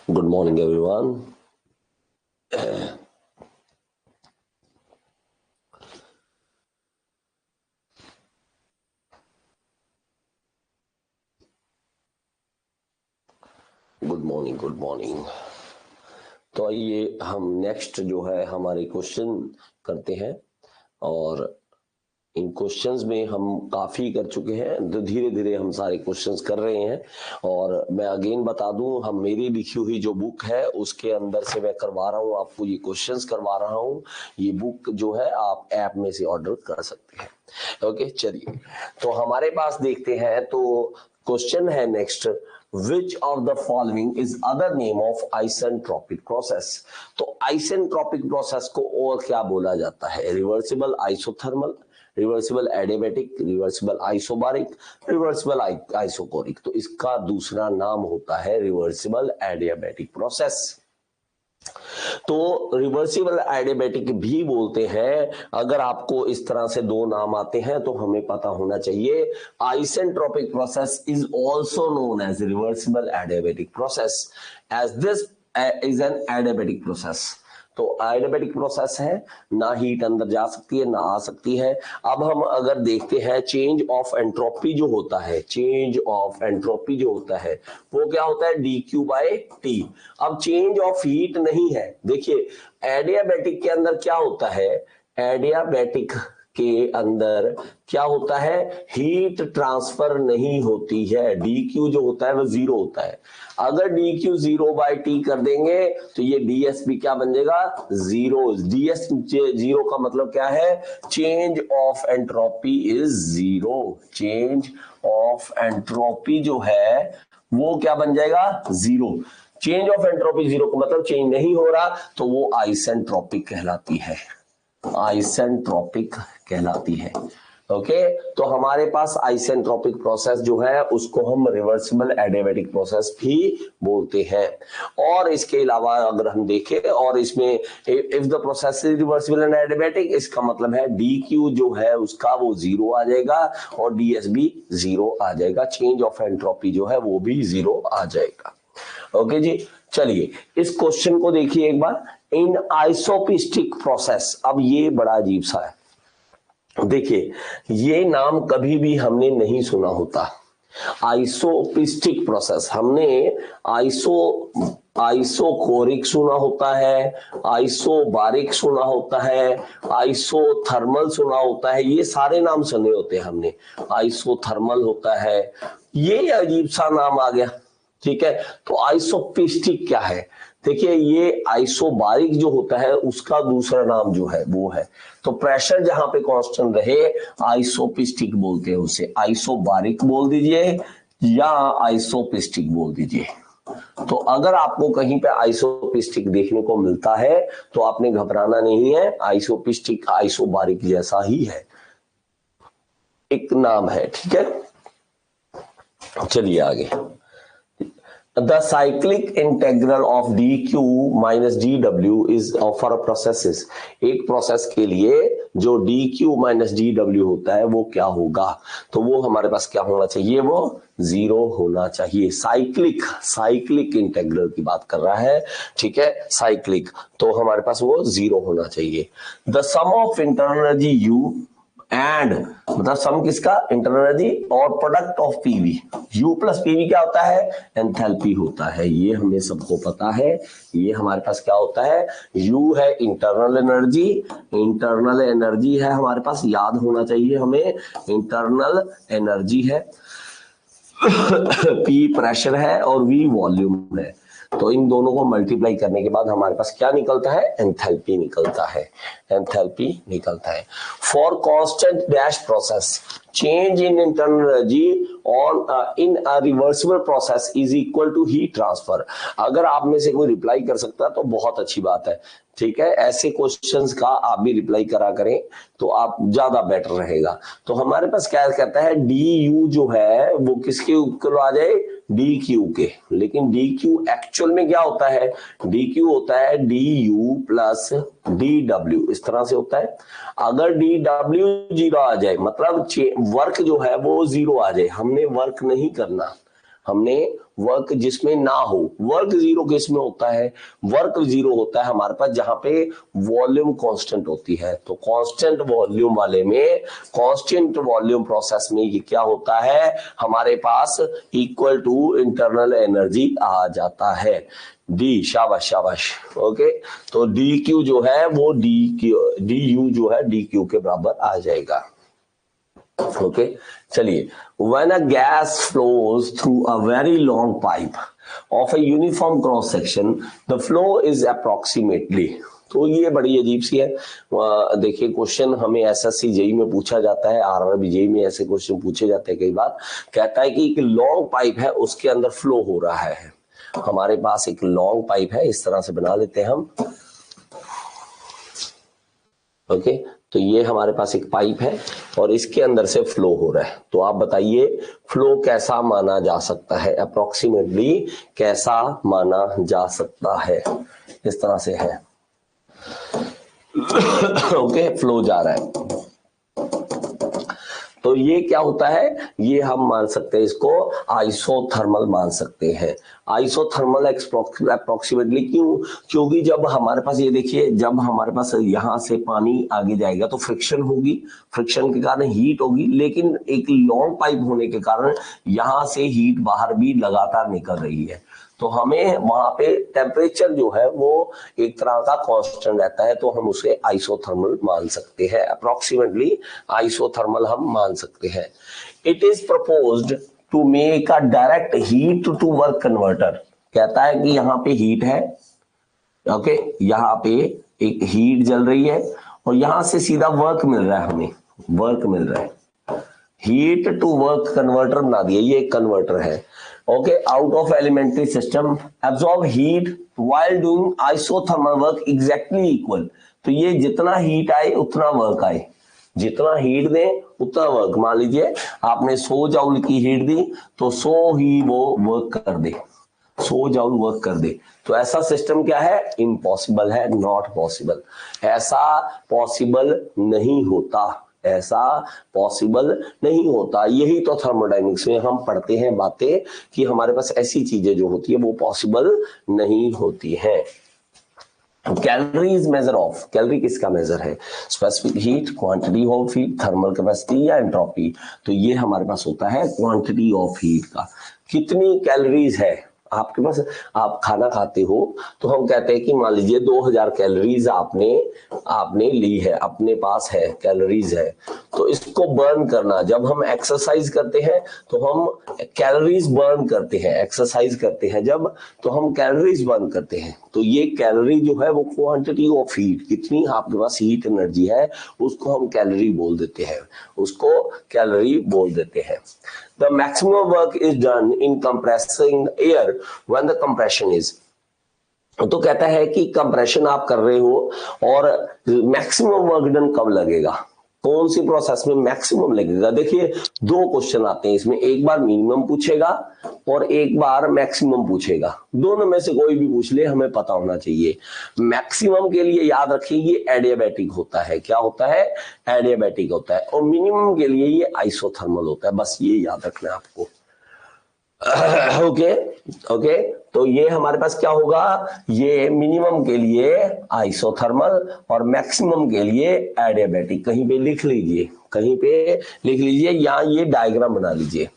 Good morning, everyone. Good morning. तो आइए हम नेक्स्ट जो है हमारे क्वेश्चन करते हैं, और इन क्वेश्चंस में हम काफी कर चुके हैं, तो धीरे धीरे हम सारे क्वेश्चंस कर रहे हैं। और मैं अगेन बता दूं, हम मेरी लिखी हुई जो बुक है उसके अंदर से मैं करवा रहा हूं, आपको ये क्वेश्चंस करवा रहा हूं। ये बुक जो है आप ऐप में से ऑर्डर कर सकते हैं। ओके, चलिए तो हमारे पास देखते हैं। तो क्वेश्चन है next, Which of the following is other name of isentropic process? तो isentropic process को और क्या बोला जाता है? Reversible isothermal, reversible adiabatic, reversible isobaric, reversible isochoric. तो इसका दूसरा नाम होता है रिवर्सिबल एडियाबैटिक प्रोसेस। तो रिवर्सिबल एडियाबैटिक भी बोलते हैं। अगर आपको इस तरह से दो नाम आते हैं तो हमें पता होना चाहिए, isentropic process is also known as reversible adiabatic process, as this is an adiabatic process. तो एडियाबैटिक प्रोसेस है, ना हीट अंदर जा सकती है ना आ सकती है। अब हम अगर देखते हैं, चेंज ऑफ एंट्रोपी जो होता है, चेंज ऑफ एंट्रोपी जो होता है वो क्या होता है? dq by T. अब चेंज ऑफ हीट नहीं है। देखिए एडियाबैटिक के अंदर क्या होता है, एडियाबैटिक के अंदर क्या होता है, हीट ट्रांसफर नहीं होती है। dq जो होता है वो जीरो होता है। अगर dq 0/t कर देंगे तो ये ds भी क्या बन जाएगा? जीरो। ds जीरो का मतलब क्या है? Change of entropy is zero. Change of entropy जो है वो क्या बन जाएगा? Zero. Change of entropy zero का मतलब चेंज नहीं हो रहा, तो वो आइसेंट्रोपिक कहलाती है। आइसेंट्रोपिक कहलाती है। ओके, तो हमारे पास आइसेंट्रोपिक प्रोसेस जो है उसको हम रिवर्सिबल एडियाबैटिक प्रोसेस भी बोलते हैं। और इसके अलावा अगर हम देखें, और इसमें if the process is reversible and adiabatic, इसका मतलब है dq जो है उसका वो जीरो आ जाएगा और ds भी जीरो आ जाएगा। चेंज ऑफ एंट्रोपी जो है वो भी जीरो आ जाएगा। ओके जी, चलिए इस क्वेश्चन को देखिए एक बार। इन आइसोपिस्टिक प्रोसेस, अब ये बड़ा अजीब सा है। देखिए ये नाम कभी भी हमने नहीं सुना होता, आइसोपिस्टिक प्रोसेस। हमने आइसोकोरिक सुना होता है, आइसोबारिक सुना होता है, आइसोथर्मल सुना होता है, ये सारे नाम सुने होते हैं हमने। आइसोथर्मल होता है, ये अजीब सा नाम आ गया। ठीक है, तो आइसोपिस्टिक क्या है? देखिए ये आइसोबारिक जो होता है उसका दूसरा नाम जो है वो है, तो प्रेशर जहां पे कांस्टेंट रहे आइसोपिस्टिक बोलते हैं उसे। आइसोबारिक बोल दीजिए या आइसोपिस्टिक बोल दीजिए। तो अगर आपको कहीं पे आइसोपिस्टिक देखने को मिलता है तो आपने घबराना नहीं है, आइसोपिस्टिक आइसोबारिक जैसा ही है, एक नाम है। ठीक है, चलिए आगे। The cyclic integral of dq minus dw is for a processes। एक प्रोसेस के लिए जो dq minus dw होता है वो क्या होगा? तो वो हमारे पास क्या होना चाहिए? वो जीरो होना चाहिए। साइक्लिक इंटेग्रल की बात कर रहा है। ठीक है, साइक्लिक, तो हमारे पास वो जीरो होना चाहिए। The sum of internal energy u and, मतलब सम किसका? इंटरनल एनर्जी और product of PV. U plus PV क्या होता है? एंथैल्पी होता है, ये हमें सबको पता है। ये हमारे पास क्या होता है? यू है इंटरनल एनर्जी, इंटरनल एनर्जी है हमारे पास, याद होना चाहिए हमें, इंटरनल एनर्जी है। पी प्रेशर है और वी वॉल्यूम है। तो इन दोनों को मल्टीप्लाई करने के बाद हमारे पास क्या निकलता है? एंथैल्पी निकलता है। एंथैल्पी निकलता है। For constant dash process, change in internal energy on in a reversible process is equal to heat transfer. अगर आप में से कोई रिप्लाई कर सकता है तो बहुत अच्छी बात है। ठीक है, ऐसे क्वेश्चंस का आप भी रिप्लाई करा करें तो आप ज्यादा बेटर रहेगा। तो हमारे पास क्या कहता है, डी यू जो है वो किसके इक्वल आ जाए? डी क्यू के। लेकिन डी क्यू एक्चुअल में क्या होता है? डी क्यू होता है D you plus D W, इस तरह से होता है। अगर डी डब्ल्यू जीरो आ जाए, मतलब वर्क जो है वो जीरो आ जाए, हमने वर्क नहीं करना, हमने वर्क जिसमें ना हो। वर्क जीरो किस में होता है? वर्क जीरो होता है हमारे पास जहां पे वॉल्यूम कांस्टेंट होती है। तो कांस्टेंट वॉल्यूम वाले में, कांस्टेंट वॉल्यूम प्रोसेस में ये क्या होता है हमारे पास? इक्वल टू इंटरनल एनर्जी आ जाता है डी। शाबाश शाबाश। ओके, तो डी क्यू जो है वो डी यू जो है डी क्यू के बराबर आ जाएगा। ओके, चलिए, when a gas flows through a very long pipe of a uniform cross section, the flow is approximately। तो ये बड़ी अजीब सी है। देखिए, क्वेश्चन हमें एसएससी जेई में पूछा जाता है, आरआरबी जेई में ऐसे क्वेश्चन पूछे जाते हैं कई बार। कहता है कि एक लॉन्ग पाइप है, उसके अंदर फ्लो हो रहा है। हमारे पास एक लॉन्ग पाइप है, इस तरह से बना लेते हैं हम। ओके, तो ये हमारे पास एक पाइप है और इसके अंदर से फ्लो हो रहा है। तो आप बताइए फ्लो कैसा माना जा सकता है? अप्रोक्सीमेटली कैसा माना जा सकता है? इस तरह से है। ओके, फ्लो जा रहा है। तो ये क्या होता है? ये हम मान सकते हैं, इसको आइसोथर्मल मान सकते हैं। आइसोथर्मल अप्रोक्सीमेटली क्यों? क्योंकि जब हमारे पास, ये देखिए, जब हमारे पास यहां से पानी आगे जाएगा तो फ्रिक्शन होगी, फ्रिक्शन के कारण हीट होगी, लेकिन एक लॉन्ग पाइप होने के कारण यहां से हीट बाहर भी लगातार निकल रही है। तो हमें वहां पे टेम्परेचर जो है वो एक तरह का कांस्टेंट रहता है, तो हम उसे आइसोथर्मल मान सकते हैं। अप्रोक्सीमेटली आइसोथर्मल हम मान सकते हैं। It is proposed to make a direct heat to work converter. कहता है कि यहाँ पे हीट है, ओके, यहाँ पे एक हीट जल रही है और यहां से सीधा वर्क मिल रहा है, हमें वर्क मिल रहा है। हीट टू वर्क कन्वर्टर बना दिया, ये एक कन्वर्टर है। Okay, out of elementary system absorb heat while doing isothermal work exactly equal. तो ये जितना हीट आए उतना वर्क आए, जितना हीट दे उतना वर्क। मान लीजिए आपने 100 जूल की हीट दी तो 100 ही वो वर्क कर दे, 100 जूल वर्क कर दे। तो ऐसा सिस्टम क्या है? इम्पॉसिबल है, नॉट पॉसिबल। ऐसा पॉसिबल नहीं होता, ऐसा पॉसिबल नहीं होता। यही तो थर्मोडायनेमिक्स में हम पढ़ते हैं बातें कि हमारे पास ऐसी चीजें जो होती है वो पॉसिबल नहीं होती हैं। कैलोरीज मेजर ऑफ, कैलोरी किसका मेजर है? Specific heat, quantity of heat, thermal capacity या एंट्रोपी। तो ये हमारे पास होता है क्वांटिटी ऑफ हीट का। कितनी कैलोरीज है आपके पास? आप खाना खाते हो तो हम कहते हैं कि मान लीजिए 2000 कैलोरीज आपने ली है, अपने पास है, कैलोरीज है। तो इसको बर्न करना, जब हम एक्सरसाइज करते हैं तो हम कैलोरीज बर्न करते हैं, एक्सरसाइज करते हैं जब, तो हम कैलोरीज बर्न करते हैं। तो ये कैलोरी जो है वो क्वांटिटी ऑफ हीट, कितनी आपके पास हीट एनर्जी है उसको हम कैलोरी बोल देते हैं, उसको कैलोरी बोल देते हैं। The maximum work is done in compressing air when the compression is। तो कहता है कि कंप्रेशन आप कर रहे हो और मैक्सिमम वर्क डन कब लगेगा, कौन सी प्रोसेस में मैक्सिमम लगेगा? देखिए, दो क्वेश्चन आते हैं इसमें, एक बार मिनिमम पूछेगा और एक बार मैक्सिमम पूछेगा। दोनों में से कोई भी पूछ ले, हमें पता होना चाहिए। मैक्सिमम के लिए याद रखिए ये एडियाबैटिक होता है। क्या होता है? एडियाबैटिक होता है। और मिनिमम के लिए ये आइसोथर्मल होता है। बस ये याद रखना है आपको। ओके ओके, तो ये हमारे पास क्या होगा? ये मिनिमम के लिए आइसोथर्मल और मैक्सिमम के लिए एडियाबैटिक। कहीं पे लिख लीजिए, कहीं पे लिख लीजिए, या ये डायग्राम बना लीजिए।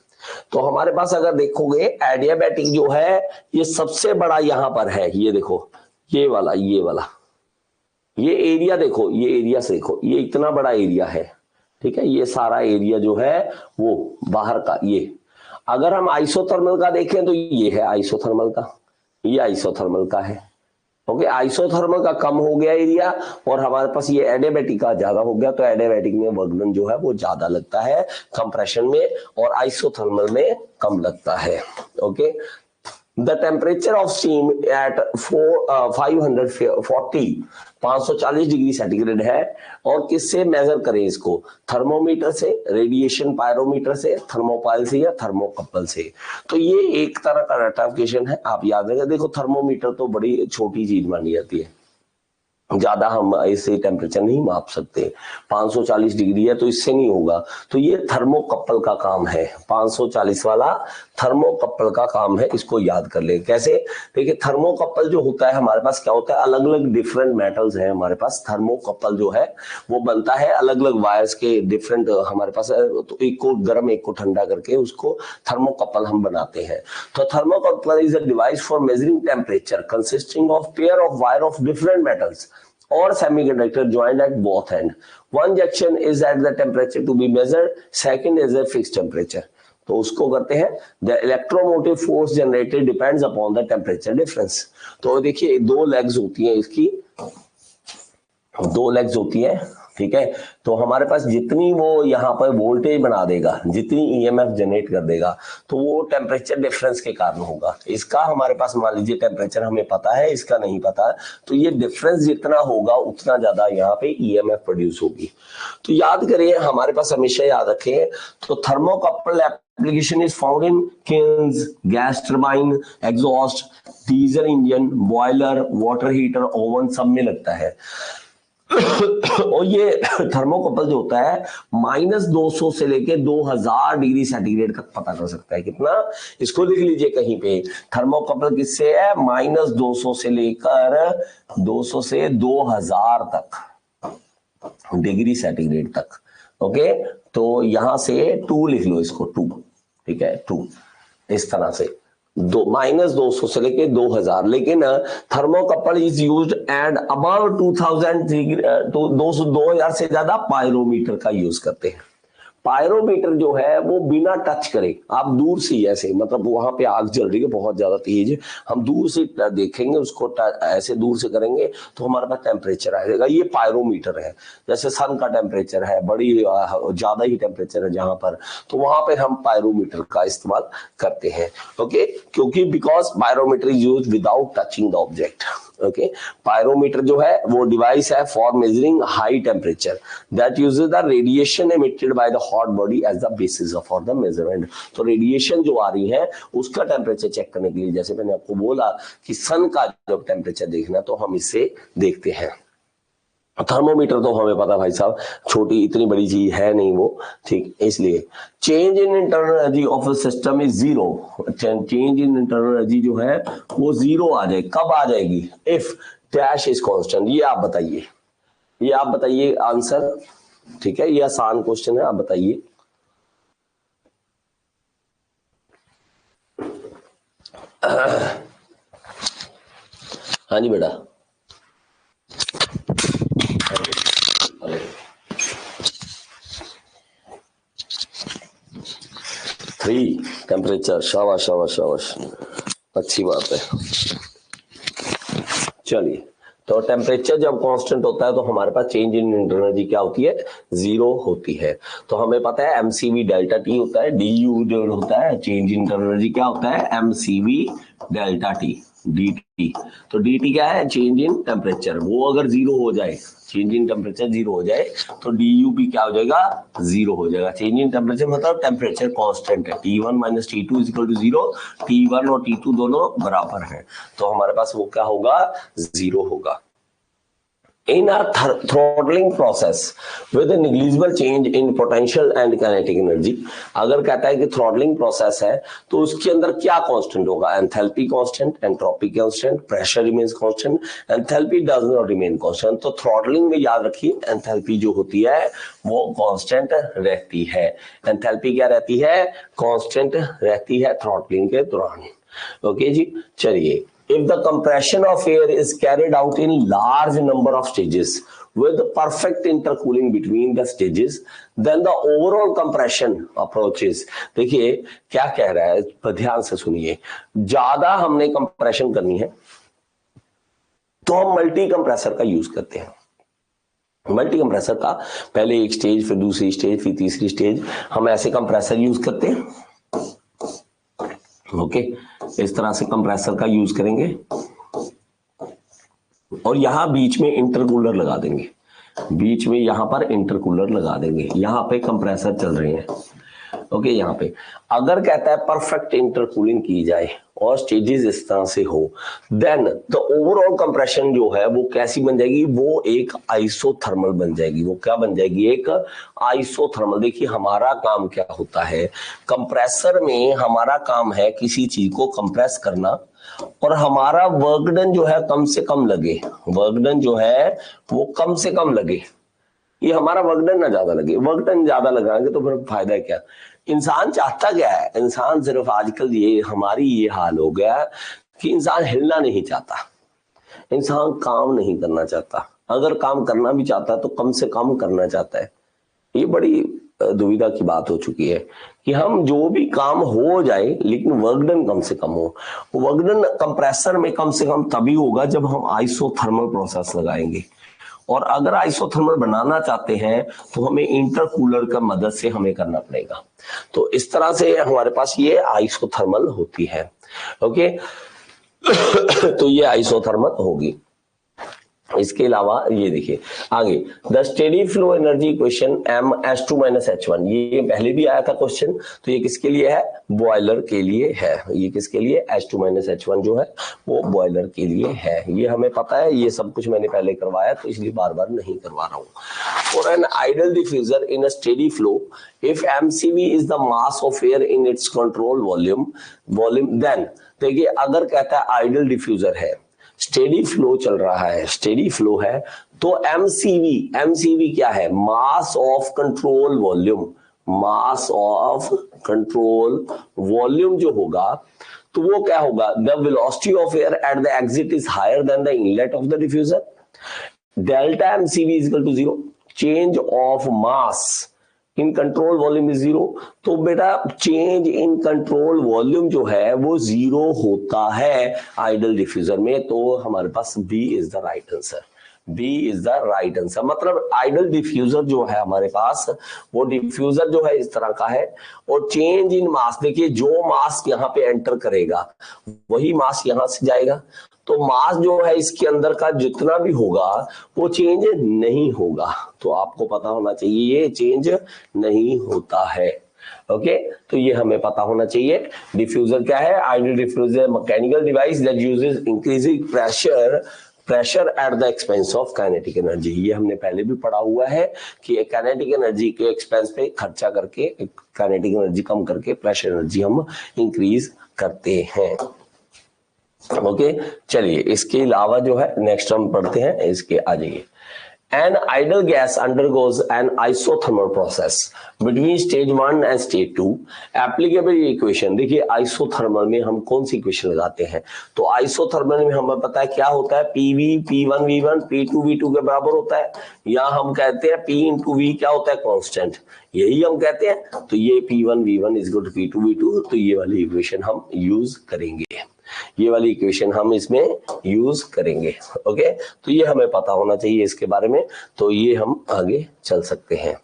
तो हमारे पास अगर देखोगे एडियाबैटिक जो है ये सबसे बड़ा यहां पर है। ये देखो, ये वाला ये एरिया देखो, ये एरिया से देखो, ये इतना बड़ा एरिया है, ठीक है। ये सारा एरिया जो है वो बाहर का। ये अगर हम आइसोथर्मल का देखें तो ये है आइसोथर्मल का, ये आइसोथर्मल का है। ओके, आइसोथर्मल का कम हो गया एरिया और हमारे पास ये एडियाबैटिक का ज्यादा हो गया। तो एडियाबैटिक में वर्क डन जो है वो ज्यादा लगता है कंप्रेशन में और आइसोथर्मल में कम लगता है। Okay, the temperature of steam eight 540 degree centigrade है। और किससे मेजर करें इसको? थर्मोमीटर से, रेडिएशन पायरोमीटर से, थर्मोपाइल से या थर्मोकपल से। तो ये एक तरह का रेटिफिकेशन है, आप याद रखें। देखो, थर्मोमीटर तो बड़ी छोटी चीज मानी जाती है, ज्यादा हम ऐसे टेम्परेचर नहीं माप सकते। 540 डिग्री है तो इससे नहीं होगा। तो ये थर्मोकपल का काम है, 540 वाला थर्मोकपल का काम है, इसको याद कर ले। कैसे? देखिए थर्मोकपल जो होता है हमारे पास क्या होता है, अलग अलग डिफरेंट मेटल्स हैं हमारे पास। थर्मोकपल जो है वो बनता है अलग अलग वायर्स के डिफरेंट हमारे पास, तो एक को गर्म एक को ठंडा करके उसको थर्मोकपल हम बनाते हैं। तो thermocouple is a device for measuring temperature consisting of pair of wire of different metals or semiconductor joined at both end. One junction is at the temperature to be measured, second is a fixed temperature. तो उसको करते हैं the electromotive force generated depends upon the temperature difference. तो देखिए दो legs होती हैं इसकी, दो लेग्स होती है, ठीक है। तो हमारे पास जितनी वो यहाँ पर वोल्टेज बना देगा, जितनी ईएमएफ जनरेट कर देगा, तो वो टेम्परेचर डिफरेंस के कारण होगा। इसका हमारे पास मान लीजिए टेम्परेचर हमें पता है, इसका नहीं पता है, तो ये डिफरेंस जितना होगा उतना ज्यादा यहाँ पे ईएमएफ प्रोड्यूस होगी। तो याद करिए, हमारे पास हमेशा याद रखें, तो thermocouple application is found in kilns, gas turbine, exhaust, diesel engine, boiler, water heater, oven, सब में लगता है। और ये थर्मोकपल जो होता है -200 से लेके 2000 डिग्री सेंटीग्रेड तक पता कर सकता है। कितना? इसको लिख लीजिए कहीं पे, थर्मोकपल किससे है? -200 से लेकर 200 से 2000 तक डिग्री सेंटीग्रेड तक। ओके, तो यहां से 2 लिख लो इसको, 2, ठीक है, 2 इस तरह से, -200 से लेके 2000। लेकिन thermocouple is used and above 2000 से ज्यादा पायरोमीटर का यूज करते हैं। पायरोमीटर जो है वो बिना टच करे, आप दूर से ऐसे, मतलब वहां पे आग जल रही है बहुत ज्यादा तेज, हम दूर से देखेंगे उसको, ऐसे दूर से करेंगे तो हमारे पास टेम्परेचर आएगा। ये पायरोमीटर है। जैसे सन का टेम्परेचर है, बड़ी ज्यादा ही टेम्परेचर है जहां पर, तो वहां पे हम पायरोमीटर का इस्तेमाल करते हैं। ओके, क्योंकि because pyrometer is use without touching the object. Okay, pyrometer जो है वो डिवाइस है for measuring high temperature that uses the radiation emitted by the hot body as the basis for the measurement. तो radiation जो आ रही है उसका टेम्परेचर चेक करने के लिए, जैसे मैंने आपको बोला कि सन का जब टेम्परेचर देखना तो हम इसे देखते हैं। थर्मोमीटर तो हमें पता भाई साहब, छोटी इतनी बड़ी चीज है नहीं वो, ठीक, इसलिए change in internal energy of a system is zero. Change in internal energy जो है वो जीरो आ जाएगी। कब आ जाएगी? If dash is constant. ये आप बताइए, ये आप बताइए आंसर, ठीक है, ये आसान क्वेश्चन है, आप बताइए। हाँ जी बेटा, 3 टेम्परेचर, शाबाश शाबाश शाबाश, अच्छी बात है। चलिए, तो टेम्परेचर जब कांस्टेंट होता है तो हमारे पास चेंज इन इंटरनल एनर्जी क्या होती है? जीरो होती है। तो हमें पता है एमसीवी डेल्टा टी होता है, डीयू जो होता है चेंज इन इंटरनल एनर्जी क्या होता है? MCV delta T, DT. तो डीटी क्या है? Change in temperature. वो अगर जीरो हो जाए, चेंज इन टेम्परेचर जीरो हो जाए, तो डीयू भी क्या हो जाएगा? जीरो हो जाएगा। चेंज इन टेम्परेचर मतलब टेम्परेचर कांस्टेंट है, T1 - T2 is equal to 0, T1 और T2 दोनों बराबर हैं, तो हमारे पास वो क्या होगा? जीरो होगा। In a throttling process with a negligible change in potential and kinetic energy, अगर कहता है कि थ्रॉटलिंग प्रोसेस है तो उसके अंदर क्या कांस्टेंट होगा? Enthalpy constant, entropy constant, pressure remains constant, enthalpy does not remain constant. तो थ्रॉटलिंग में याद रखिए एंथैल्पी जो होती है वो कांस्टेंट रहती है। एंथैल्पी क्या रहती है? कांस्टेंट रहती है थ्रॉटलिंग के दौरान। ओके जी, चलिए, if the compression of air is carried out in large number of stages with perfect intercooling between the stages, then the overall compression approaches। देखिए क्या कह रहा है, ध्यान से सुनिए। ज्यादा हमने कंप्रेशन करनी है तो हम मल्टी कंप्रेसर का यूज करते हैं। मल्टी कंप्रेसर का पहले एक स्टेज, फिर दूसरी स्टेज, फिर तीसरी स्टेज, हम ऐसे कंप्रेसर यूज करते हैं। ओके, इस तरह से कंप्रेसर का यूज करेंगे और यहां बीच में इंटरकूलर लगा देंगे। बीच में यहां पर इंटरकूलर लगा देंगे, यहां पे कंप्रेसर चल रहे हैं। ओके यहाँ पे अगर कहता है परफेक्ट इंटरकूलिंग की जाए और स्टेजेस इस तरह से हो, देन द ओवरऑल कंप्रेशन जो है वो कैसी बन जाएगी, वो एक आइसोथर्मल बन जाएगी। वो क्या बन जाएगी, एक आइसोथर्मल। देखिए हमारा काम क्या होता है, कंप्रेसर में हमारा काम है किसी चीज को कंप्रेस करना और हमारा वर्क डन जो है कम से कम लगे, वर्क डन जो है वो कम से कम लगे, ये हमारा वर्क डन ना ज्यादा लगे। वर्क डन ज्यादा लगाएंगे तो फिर फायदा क्या। इंसान चाहता क्या है, इंसान सिर्फ आजकल ये हमारी ये हाल हो गया कि इंसान हिलना नहीं चाहता, इंसान काम नहीं करना चाहता, अगर काम करना भी चाहता है तो कम से कम करना चाहता है। ये बड़ी दुविधा की बात हो चुकी है कि हम जो भी काम हो जाए लेकिन वर्कडन कम से कम हो। वर्कडन कंप्रेसर में कम से कम तभी होगा जब हम आइसोथर्मल प्रोसेस लगाएंगे, और अगर आइसोथर्मल बनाना चाहते हैं तो हमें इंटरकूलर का मदद से हमें करना पड़ेगा। तो इस तरह से हमारे पास ये आइसोथर्मल होती है। ओके तो ये आइसोथर्मल होगी। इसके अलावा ये देखिए आगे, the steady flow energy equation M(S2 - H1), ये पहले भी आया था क्वेश्चन। तो ये किसके लिए है, बॉयलर के लिए है। ये किसके लिए, H2 - H1 जो है वो बॉयलर के लिए है। ये हमें पता है, ये सब कुछ मैंने पहले करवाया तो इसलिए बार बार नहीं करवा रहा हूं। For an ideal diffuser in a steady flow, if mCv is the mass of air in its control volume, then देखिए अगर कहता है आइडल डिफ्यूजर है, स्टेडी फ्लो चल रहा है, स्टेडी फ्लो है, तो एमसीवी क्या है, mass of control volume, mass of control volume जो होगा तो वो क्या होगा, the velocity of air at the exit is higher than the inlet of the diffuser, delta MCV is equal to 0, change of mass in control volume is 0। तो बेटा change in control volume जो है वो 0 होता है ideal diffuser में। तो हमारे पास B is the right answer, B is the right answer. मतलब आइडल डिफ्यूजर जो है हमारे पास, वो डिफ्यूजर जो है इस तरह का है, और चेंज इन मास, देखिए जो मास यहाँ पे एंटर करेगा वही मास यहां से जाएगा, तो मास जो है इसके अंदर का जितना भी होगा वो चेंज नहीं होगा। तो आपको पता होना चाहिए ये चेंज नहीं होता है। ओके तो ये हमें पता होना चाहिए। डिफ्यूजर क्या है, ideal diffuser mechanical device that uses increasing pressure at the expense of kinetic energy. ये हमने पहले भी पढ़ा हुआ है कि काइनेटिक एनर्जी के एक्सपेंस पे खर्चा करके, काइनेटिक एनर्जी कम करके प्रेशर एनर्जी हम इंक्रीज करते हैं। ओके चलिए इसके अलावा जो है नेक्स्ट हम पढ़ते हैं, इसके आ जाइए। An ideal gas undergoes an isothermal process between stage 1 and stage 2. Applicable equation, देखिए आइसोथर्मल में हम कौन सी इक्वेशन लगाते हैं, तो आइसोथर्मल में हमें पता है क्या होता है, PV P1 V1 P2 V2 के बराबर होता है, या हम कहते हैं P into V क्या होता है, कांस्टेंट, यही हम कहते हैं। तो ये P1 V1 is equal to P2 V2, तो ये वाली इक्वेशन हम यूज करेंगे, ये वाली इक्वेशन हम इसमें यूज करेंगे। ओके तो ये हमें पता होना चाहिए इसके बारे में, तो ये हम आगे चल सकते हैं।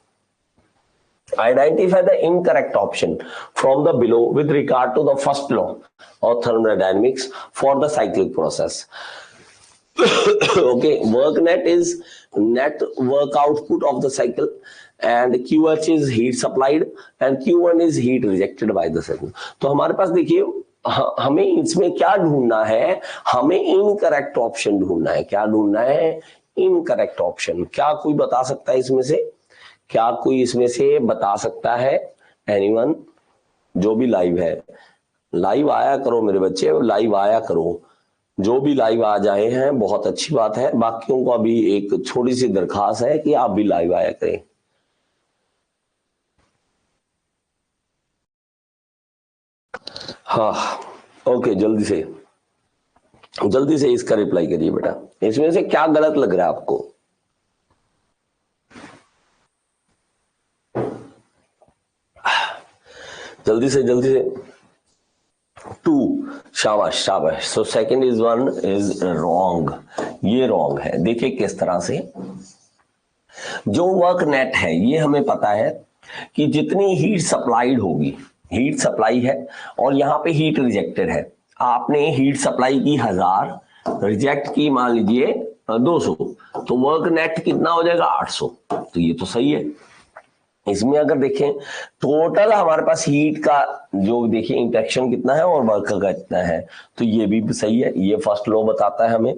Identify the incorrect option from the below with regard to the first law of thermodynamics for the cyclic process. Okay, work net is net work output of the cycle, and QH is heat supplied and Q1 is heat rejected by the cycle. तो हमारे पास देखिए हमें इसमें क्या ढूंढना है, हमें incorrect option ढूंढना है। क्या ढूंढना है, इनकरेक्ट ऑप्शन। क्या कोई बता सकता है इसमें से, क्या कोई इसमें से बता सकता है, एनीवन जो भी लाइव है, लाइव आया करो मेरे बच्चे, लाइव आया करो, जो भी लाइव आ जाए हैं बहुत अच्छी बात है, बाकियों को अभी एक छोटी सी दरखास्त है कि आप भी लाइव आया करें। हाँ ओके जल्दी से इसका रिप्लाई करिए बेटा, इसमें से क्या गलत लग रहा है आपको। जल्दी से 2, शाबाश शाबाश। So second is 1 is wrong, ये रॉन्ग है। देखिए किस तरह से, जो वर्क नेट है ये हमें पता है कि जितनी हीट सप्लाइड होगी, हीट सप्लाई है और यहाँ पे हीट रिजेक्टेड है, आपने हीट सप्लाई की 1000, रिजेक्ट की मान लीजिए 200, तो वर्क नेट कितना हो जाएगा 800। तो ये तो सही है, इसमें अगर देखें टोटल हमारे पास हीट का जो देखिए इंटरेक्शन कितना है और वर्क का कितना है, तो ये भी सही है, ये फर्स्ट लॉ बताता है हमें।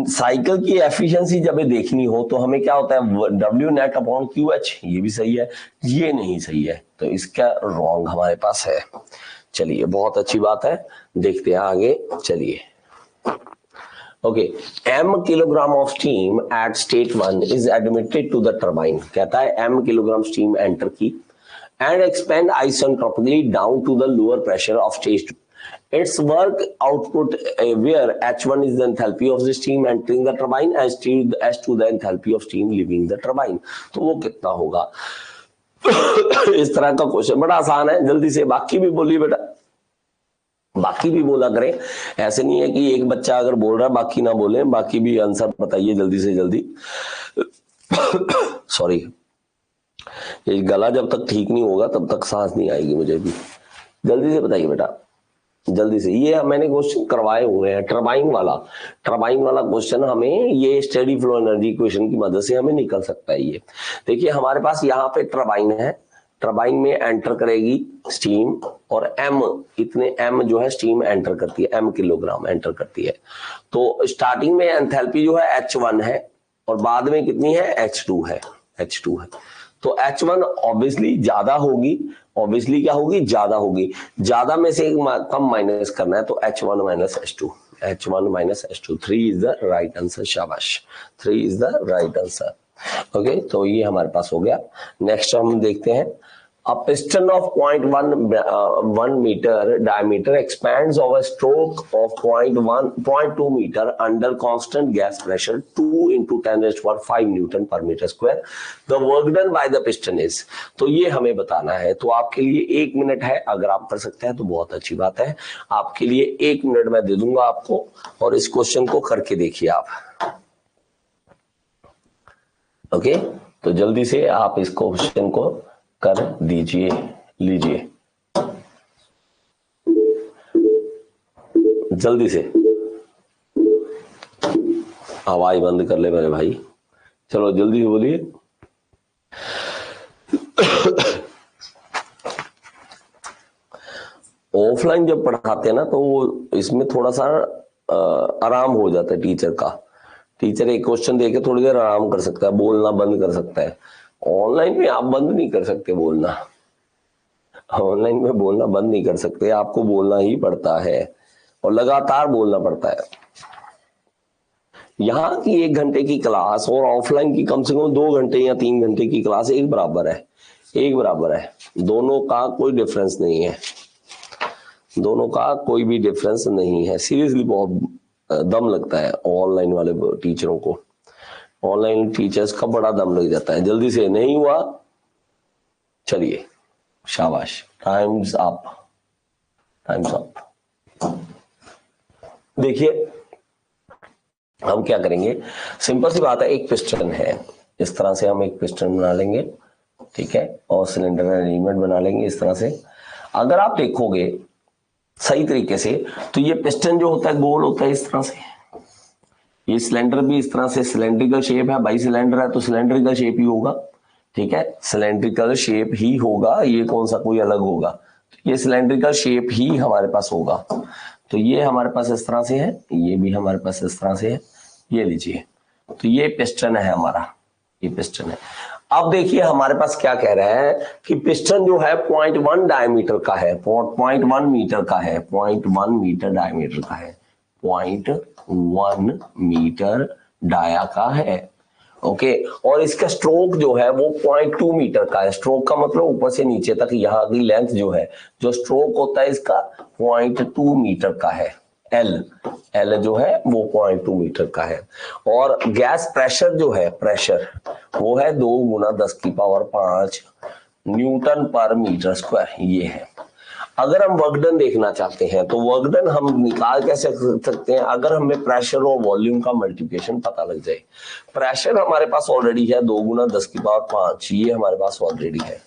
साइकिल की एफिशिएंसी जब देखनी हो तो हमें क्या होता है, W नेट अपॉन QH, ये भी सही है, ये नहीं सही है, तो इसका रॉन्ग हमारे पास है। चलिए बहुत अच्छी बात है, देखते हैं आगे, चलिए। Okay, m kilogram of steam at state 1 is admitted to the turbine. कहता है m किलोग्राम स्टीम एंटर की and expand isentropically down to the lower pressure of stage 2. Its work output where H1 is the enthalpy of the steam entering the turbine as to the enthalpy of steam leaving the turbine. तो वो कितना होगा? इस तरह का question बड़ा आसान है, जल्दी से बाकी भी बोलिए बेटा, बाकी भी बोला करें, ऐसे नहीं है कि एक बच्चा अगर बोल रहा है बाकी ना बोले, बाकी भी आंसर बताइए जल्दी से जल्दी। सॉरी, ये गला जब तक ठीक नहीं होगा तब तक सांस नहीं आएगी मुझे भी। जल्दी से बताइए बेटा, जल्दी से। ये मैंने क्वेश्चन करवाए हुए हैं, टरबाइन वाला क्वेश्चन हमें ये स्टेडी फ्लो एनर्जी इक्वेशन की मदद से हमें निकल सकता है। ये देखिए हमारे पास यहाँ पे टरबाइन है, टरबाइन में एंटर करेगी स्टीम और m जो है स्टीम एंटर करती है, m किलोग्राम एंटर करती है। तो स्टार्टिंग में एंथैल्पी जो है H1 है और बाद में कितनी है, H2 है। तो H1 ऑब्वियसली ज्यादा होगी, ऑब्वियसली क्या होगी, ज्यादा होगी, ज्यादा में से कम माइनस करना है, तो H1 minus H2, 3 is the right answer. शाबाश, 3 is the right answer. Okay, तो ये हमारे पास हो गया। नेक्स्ट हम देखते हैं, a piston of 0.1 meter diameter expands of a stroke of 0.2 meter under constant gas pressure 2 into 10⁵ Newton per meter square. The work done by the piston is, तो ये हमें बताना है। तो आपके लिए 1 मिनट है, अगर आप कर सकते हैं तो बहुत अच्छी बात है। आपके लिए 1 मिनट मैं दे दूंगा आपको, और इस क्वेश्चन को करके देखिए आप। ओके, तो जल्दी से आप इस क्वेश्चन को कर दीजिए, लीजिए जल्दी से। आवाज बंद कर ले मेरे भाई, चलो जल्दी से बोलिए। ऑफलाइन जब पढ़ाते हैं ना तो इसमें थोड़ा सा आराम हो जाता है टीचर का। टीचर एक क्वेश्चन देके थोड़ी देर आराम कर सकता है, बोलना बंद कर सकता है। ऑनलाइन में आप बंद नहीं कर सकते बोलना, ऑनलाइन में बोलना बंद नहीं कर सकते, आपको बोलना ही पड़ता है और लगातार बोलना पड़ता है। यहाँ की 1 घंटे की क्लास और ऑफलाइन की कम से कम 2 घंटे या 3 घंटे की क्लास एक बराबर है, दोनों का कोई डिफरेंस नहीं है, दोनों का कोई भी डिफरेंस नहीं है। सीरियसली बहुत दम लगता है ऑनलाइन वाले टीचरों को, ऑनलाइन टीचर्स का बड़ा दम लग जाता है। जल्दी से, नहीं हुआ, चलिए शाबाश, टाइम्स अप। देखिए हम क्या करेंगे, सिंपल सी बात है, एक पिस्टन है, इस तरह से हम एक पिस्टन बना लेंगे, ठीक है, और सिलेंडर अरेंजमेंट बना लेंगे इस तरह से। अगर आप देखोगे सही तरीके से तो ये पिस्टन जो होता है गोल होता है इस तरह से, ये सिलेंडर भी इस तरह से सिलेंड्रिकल शेप है, बाई सिलेंडर है तो सिलेंड्रिकल शेप ही होगा, ठीक है, सिलेंड्रिकल शेप ही होगा, ये कौन सा कोई अलग होगा, तो ये सिलेंड्रिकल शेप ही हमारे पास होगा। तो ये हमारे पास इस तरह से है, ये भी हमारे पास इस तरह से है, ये लीजिए, तो ये पिस्टन है हमारा, ये पिस्टन है। अब देखिए हमारे पास क्या कह रहा है कि पिस्टन जो है 0.1 डायमीटर का है, 0.1 मीटर का है, 0.1 मीटर डायमीटर का है, 0.1 मीटर डाया का है। ओके, और इसका स्ट्रोक जो है वो 0.2 मीटर का है। स्ट्रोक का मतलब ऊपर से नीचे तक यहाँ की लेंथ जो है, जो स्ट्रोक होता है इसका 0.2 मीटर का है। एल जो है वो 0.2 मीटर का है। और गैस प्रेशर जो है, प्रेशर वो है 2 × 10⁵ न्यूटन पर मीटर स्क्वायर, ये है। अगर हम वर्क डन देखना चाहते हैं तो वर्क डन हम निकाल कैसे सकते हैं, अगर हमें प्रेशर और वॉल्यूम का मल्टीप्लिकेशन पता लग जाए। प्रेशर हमारे पास ऑलरेडी है 2 × 10⁵, ये हमारे पास ऑलरेडी है।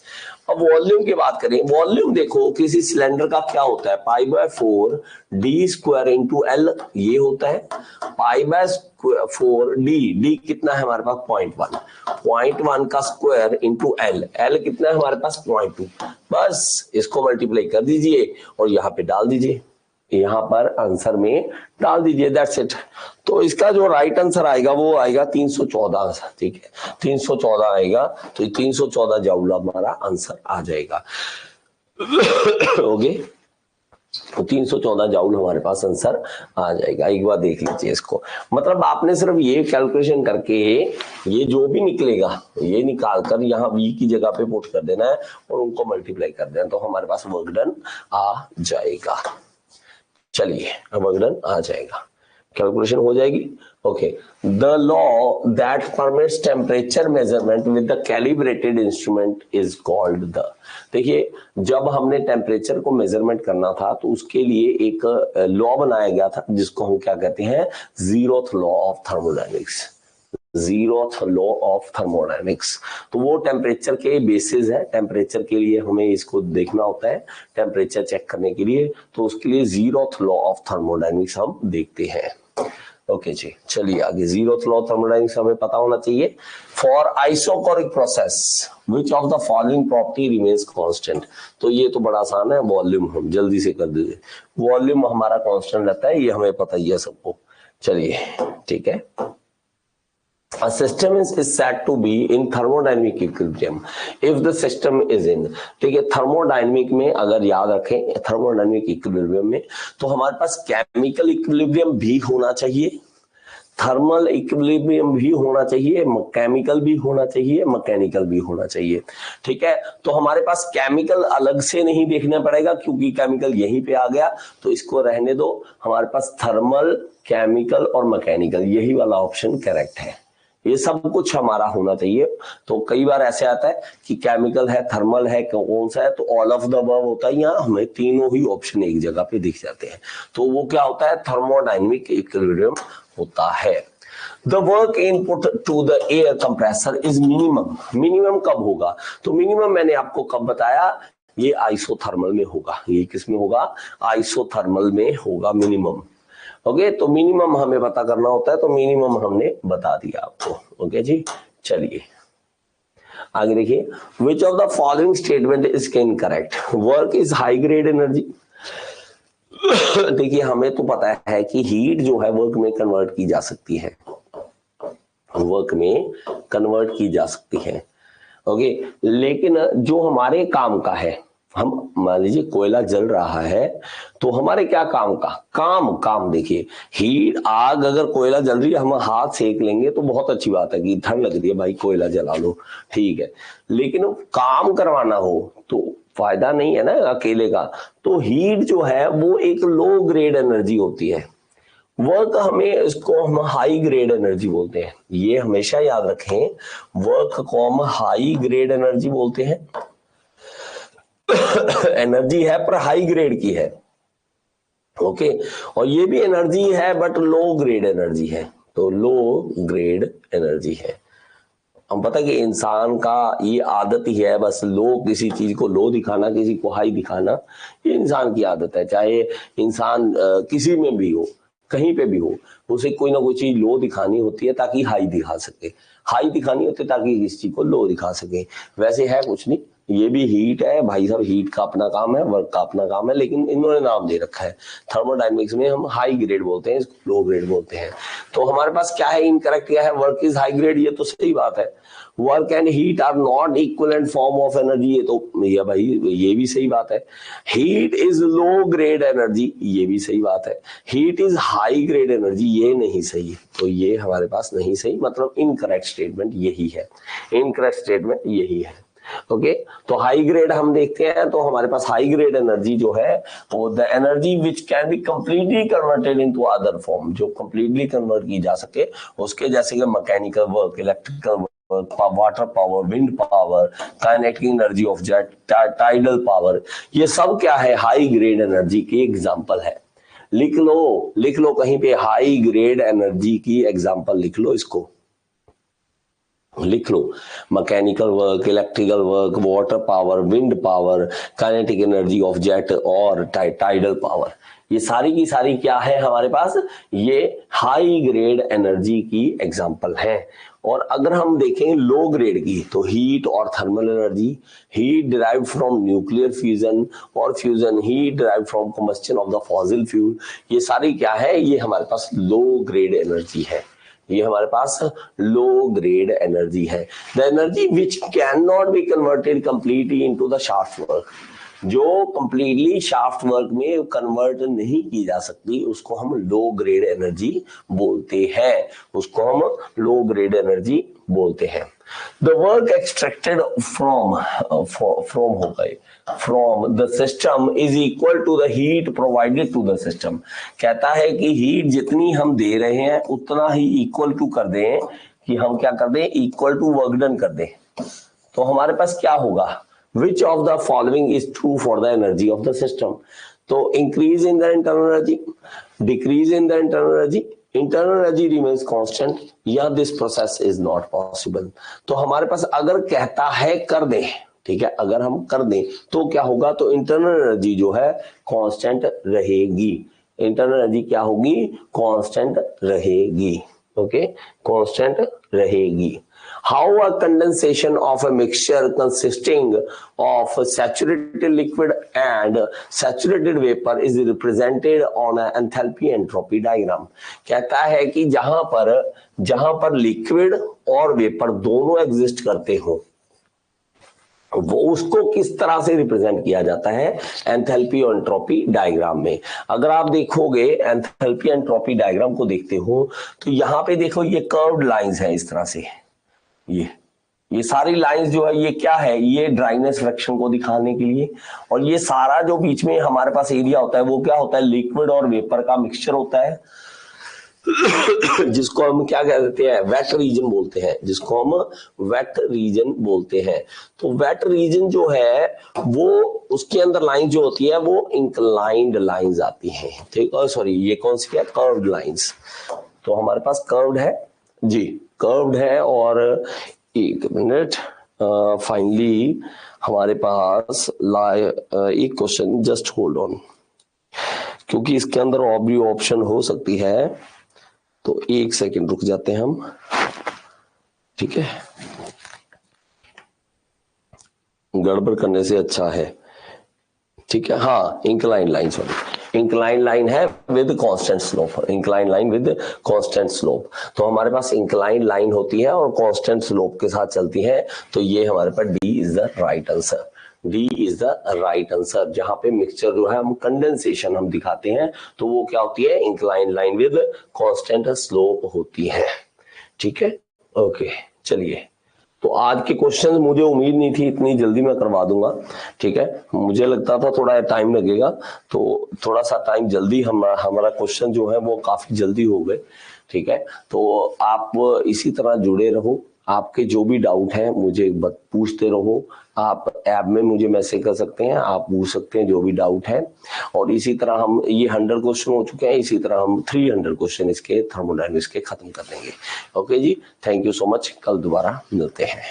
अब वॉल्यूम की बात करें, वॉल्यूम देखो किसी सिलेंडर का क्या होता है, pi by 4 D square into L, ये होता है पाई बाय 4 डी कितना है हमारे पास 0.1 का स्क्वायर इंटू एल कितना है हमारे पास 0.2, बस इसको मल्टीप्लाई कर दीजिए और यहाँ पे डाल दीजिए, यहाँ पर आंसर में डाल दीजिए, दैट्स इट। तो इसका जो राइट आंसर आएगा वो आएगा 314, ठीक है 314 आएगा, तो 314 जूल हमारा आंसर आ जाएगा। ओके, तो 314 जूल हमारे पास आंसर आ जाएगा। एक बार देख लीजिए इसको, मतलब आपने सिर्फ ये कैलकुलेशन करके ये जो भी निकलेगा ये निकाल कर यहाँ v की जगह पे पुट कर देना है और उनको मल्टीप्लाई कर देना, तो हमारे पास वर्क डन आ जाएगा। चलिए वर्क डन आ जाएगा, कैलकुलेशन हो जाएगी। Okay, the law that permits temperature measurement with the calibrated instrument is called the, देखिए जब हमने टेम्परेचर को मेजरमेंट करना था तो उसके लिए एक लॉ बनाया गया था जिसको हम क्या कहते हैं, zeroth law of thermodynamics, zeroth law of thermodynamics. तो वो टेम्परेचर के बेसिस है, टेम्परेचर के लिए हमें इसको देखना होता है, टेम्परेचर चेक करने के लिए, तो उसके लिए जीरोथ लॉ ऑफ थर्मोडायनेमिक्स हम देखते हैं। ओके जी, चलिए आगे, जीरोथ लॉ ऑफ थर्मोडायनेमिक्स हमें पता होना चाहिए। For isochoric process which of the following property remains constant, तो ये तो बड़ा आसान है, वॉल्यूम हम जल्दी से कर दीजिए, वॉल्यूम हमारा कांस्टेंट रहता है, ये हमें पता ही है सबको। चलिए ठीक है, a system is said to be in thermodynamic equilibrium if the system is in, ठीक है, थर्मोडायनेमिक में अगर याद रखें, थर्मोडायनेमिक इक्विलिब्रियम में तो हमारे पास केमिकल इक्विलिब्रियम भी होना चाहिए, थर्मल इक्विलिब्रियम भी होना चाहिए, केमिकल भी होना चाहिए, मैकेनिकल भी होना चाहिए, ठीक है। तो हमारे पास केमिकल अलग से नहीं देखना पड़ेगा क्योंकि केमिकल यहीं पे आ गया, तो इसको रहने दो, हमारे पास थर्मल, केमिकल और मैकेनिकल यही वाला ऑप्शन करेक्ट है, ये सब कुछ हमारा होना चाहिए। तो कई बार ऐसे आता है कि केमिकल है, थर्मल है, कौन सा है, तो ऑल ऑफ द अबव होता है, यहाँ हमें तीनों ही ऑप्शन एक जगह पे दिख जाते हैं, तो वो क्या होता है, थर्मोडायनेमिक इक्विलिब्रियम होता है। The work input to the air compressor is minimum, minimum कब होगा, तो मिनिमम मैंने आपको कब बताया, ये आइसोथर्मल में होगा, ये किस में होगा, आइसोथर्मल में होगा मिनिमम। ओके, तो मिनिमम हमें पता करना होता है, तो मिनिमम हमने बता दिया आपको। ओके जी, चलिए आगे देखिए, which of the following statement is incorrect, work is high grade energy, देखिए हमें तो पता है कि हीट जो है वर्क में कन्वर्ट की जा सकती है, वर्क में कन्वर्ट की जा सकती है। ओके, लेकिन जो हमारे काम का है, हम मान लीजिए कोयला जल रहा है, तो हमारे क्या काम का काम देखिए, हीट, आग अगर कोयला जल रही है हम हाथ सेक लेंगे तो बहुत अच्छी बात है कि ठंड लग रही है भाई कोयला जला लो, ठीक है, लेकिन काम करवाना हो तो फायदा नहीं है ना अकेले का, तो हीट जो है वो एक लो ग्रेड एनर्जी होती है, वर्क हमें इसको हम हाई ग्रेड एनर्जी बोलते हैं, ये हमेशा याद रखें, वर्क को हम हाई ग्रेड एनर्जी बोलते हैं, एनर्जी है पर हाई ग्रेड की है। ओके, और ये भी एनर्जी है बट लो ग्रेड एनर्जी है, तो लो ग्रेड एनर्जी है। हम पता है कि इंसान का ये आदत ही है, बस लो, किसी चीज को लो दिखाना, किसी को हाई दिखाना, ये इंसान की आदत है, चाहे इंसान किसी में भी हो, कहीं पे भी हो, उसे कोई ना कोई चीज लो दिखानी होती है ताकि हाई दिखा सके, हाई दिखानी होती है ताकि किसी चीज को लो दिखा सके। वैसे है कुछ नहीं, ये भी हीट है भाई साहब, हीट का अपना काम है, वर्क का अपना काम है, लेकिन इन्होंने नाम दे रखा है, थर्मोडायनेमिक्स में हम हाई ग्रेड बोलते हैं, इसको लो ग्रेड बोलते हैं। तो हमारे पास क्या है, इनकरेक्ट क्या है, वर्क इज हाई ग्रेड, ये तो सही बात है, work and heat are not equivalent form of energy, ये तो भैया भाई ये भी सही बात है, heat is low grade energy, ये भी सही बात है, heat is high grade energy, ये नहीं सही, तो ये हमारे पास नहीं सही, मतलब इनकरेक्ट स्टेटमेंट यही है, इनकरेक्ट स्टेटमेंट यही है। ओके, तो हाई ग्रेड हम देखते हैं, तो हमारे पास हाई ग्रेड एनर्जी जो है वो the energy which can be completely converted into other form, जो कंप्लीटली कन्वर्ट की जा सके, उसके जैसे कि mechanical work, electrical work, water power, wind power, kinetic energy of jet, tidal power, ये सब क्या है, हाई ग्रेड एनर्जी के एग्जांपल है। लिख लो कहीं पे हाई ग्रेड एनर्जी की एग्जांपल लिख लो इसको। लिख लो, mechanical work, electrical work, water power, wind power, kinetic energy of jet और टाइडल पावर, ये सारी की सारी क्या है हमारे पास, ये हाई ग्रेड एनर्जी की एग्जांपल है। और अगर हम देखें लो ग्रेड की, तो हीट और thermal energy, heat derive from nuclear fusion और fusion heat derive from combustion of the fossil fuel, ये सारी क्या है, ये हमारे पास लो ग्रेड एनर्जी है, ये हमारे पास लो ग्रेड एनर्जी है। The energy which can not be converted completely into the shaft work, जो कंप्लीटली शाफ्ट वर्क में कन्वर्ट नहीं की जा सकती, उसको हम लो ग्रेड एनर्जी बोलते हैं, उसको हम लो ग्रेड एनर्जी बोलते हैं। द वर्क एक्सट्रैक्टेड फ्रॉम हो गए from the system is equal to the heat provided to the system, कहता है कि हीट जितनी हम दे रहे हैं उतना ही इक्वल टू कर दें, कि हम क्या कर दें, इक्वल टू वर्क डन कर दें। तो हमारे पास क्या होगा, which of the following is true for the energy of the system, तो increase in the internal energy, decrease in the internal energy remains constant, या this process is not possible। तो हमारे पास अगर कहता है कर दें, ठीक है, अगर हम कर दें तो क्या होगा, तो इंटरनल एनर्जी जो है कांस्टेंट रहेगी, इंटरनल एनर्जी क्या होगी, कांस्टेंट रहेगी, ओके, कांस्टेंट रहेगी। How a condensation of a mixture consisting of saturated liquid and saturated vapor is represented on an enthalpy entropy diagram, कहता है कि जहां पर लिक्विड और वेपर दोनों एग्जिस्ट करते हो, वो उसको किस तरह से रिप्रेजेंट किया जाता है, एंथैल्पी और एंट्रोपी डायग्राम में। अगर आप देखोगे एंथैल्पी एंट्रोपी डायग्राम को देखते हो, तो यहाँ पे देखो ये कर्व्ड लाइंस है इस तरह से, ये सारी लाइंस जो है ये क्या है, ये ड्राइनेस फ्रैक्शन को दिखाने के लिए, और ये सारा जो बीच में हमारे पास एरिया होता है वो क्या होता है, लिक्विड और वेपर का मिक्सचर होता है, जिसको हम क्या कहते हैं, वेट रीजन बोलते हैं, जिसको हम वेट रीजन बोलते हैं। तो वेट रीजन जो है वो उसके अंदर लाइन जो होती है वो इंक्लाइंड लाइंस आती हैं, ठीक है, सॉरी ये कौन सी है, कर्व्ड लाइंस। तो हमारे पास कर्व्ड है जी, कर्व्ड है। और एक मिनट, फाइनली हमारे पास एक क्वेश्चन, जस्ट होल्ड ऑन, क्योंकि इसके अंदर और भी ऑप्शन हो सकती है, तो एक सेकंड रुक जाते हैं हम, ठीक है, गड़बड़ करने से अच्छा है, ठीक है, हाँ incline line, sorry incline line है with constant slope, incline line with constant slope. तो हमारे पास इंक्लाइन लाइन होती है और कांस्टेंट स्लोप के साथ चलती है, तो ये हमारे पास D is the right answer, D is the right answer. जहां पे मिक्सचर जो है हम कंडेंसेशन हम दिखाते हैं, तो वो क्या होती है, incline line with constant slope होती है, ठीक है, ओके। चलिए, तो आज के क्वेश्चन मुझे उम्मीद नहीं थी इतनी जल्दी मैं करवा दूंगा, ठीक है, मुझे लगता था थोड़ा टाइम लगेगा, तो थोड़ा सा टाइम जल्दी हमारा क्वेश्चन जो है वो काफी जल्दी हो गए, ठीक है। तो आप इसी तरह जुड़े रहो, आपके जो भी डाउट है मुझे पूछते रहो, आप ऐप में मुझे मैसेज कर सकते हैं, आप पूछ सकते हैं जो भी डाउट है। और इसी तरह हम ये 100 क्वेश्चन हो चुके हैं, इसी तरह हम 300 क्वेश्चन इसके थर्मोडायनेमिक्स के खत्म कर देंगे। ओके जी, थैंक यू सो मच, कल दोबारा मिलते हैं।